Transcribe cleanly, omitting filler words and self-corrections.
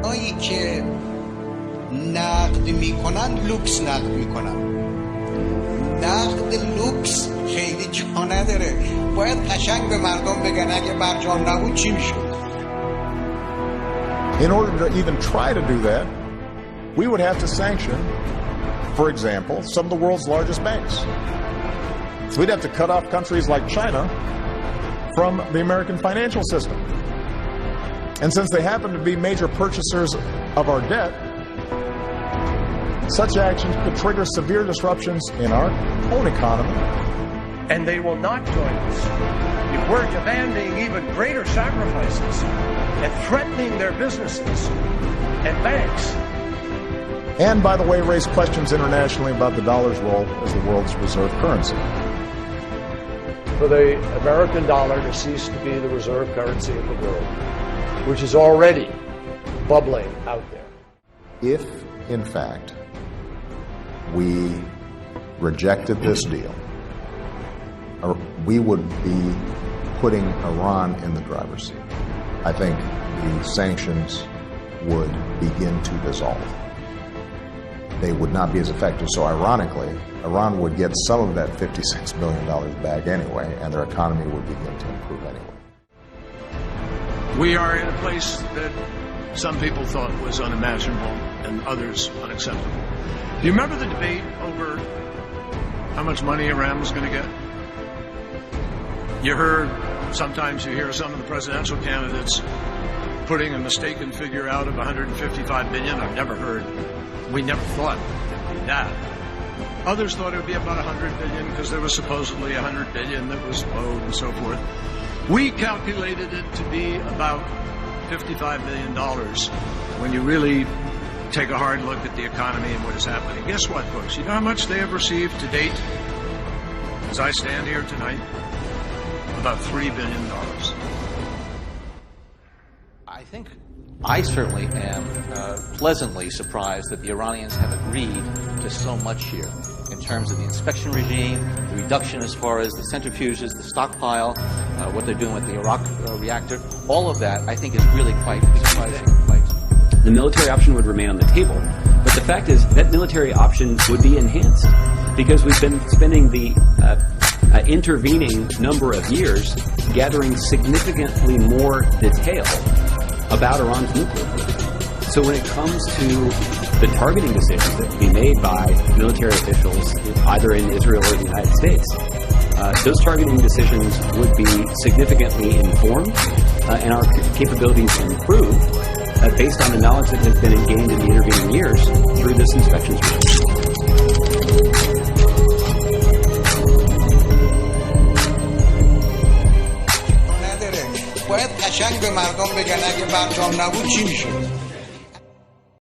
هایی که نقد میکنن لوکس نقد میکنن. نقد لوکس خیلی جا نداره. باید قشنگ به مردم بگن اگه برجام نبود چی میشد. In order to even try to do that, we would have to sanction, for example, some of the world's largest banks. So we'd have to cut off countries like China from the American financial system. And since they happen to be major purchasers of our debt, such actions could trigger severe disruptions in our own economy. And they will not join us if we're demanding even greater sacrifices and threatening their businesses and banks. And, by the way, raise questions internationally about the dollar's role as the world's reserve currency. For the American dollar to cease to be the reserve currency of the world, which is already bubbling out there. If, in fact, we rejected this deal, we would be putting Iran in the driver's seat. I think the sanctions would begin to dissolve. They would not be as effective. So ironically, Iran would get some of that $56 billion back anyway, and their economy would begin to improve anyway. We are in a place that some people thought was unimaginable and others unacceptable. Do you remember the debate over how much money Iran was going to get? Sometimes you hear some of the presidential candidates putting a mistaken figure out of 155 billion. We never thought that. Others thought it would be about 100 billion because there was supposedly 100 billion that was owed and so forth. We calculated it to be about $55 billion when you really take a hard look at the economy and what is happening. Guess what, folks? You know how much they have received to date? As I stand here tonight, about $3 billion. I certainly am pleasantly surprised that the Iranians have agreed to so much here in terms of the inspection regime, the reduction as far as the centrifuges, the stockpile, what they're doing with the Iraq reactor. All of that, I think, is really quite exciting. The military option would remain on the table, but the fact is that military option would be enhanced because we've been spending the intervening number of years gathering significantly more detail about Iran's nuclear program. So when it comes to the targeting decisions that can be made by military officials, either in Israel or the United States, those targeting decisions would be significantly informed, and our capabilities improve based on the knowledge that has been gained in the intervening years through this inspections regime. باید قشنگ به مردم بگن اگه برجام نبود چی میشد.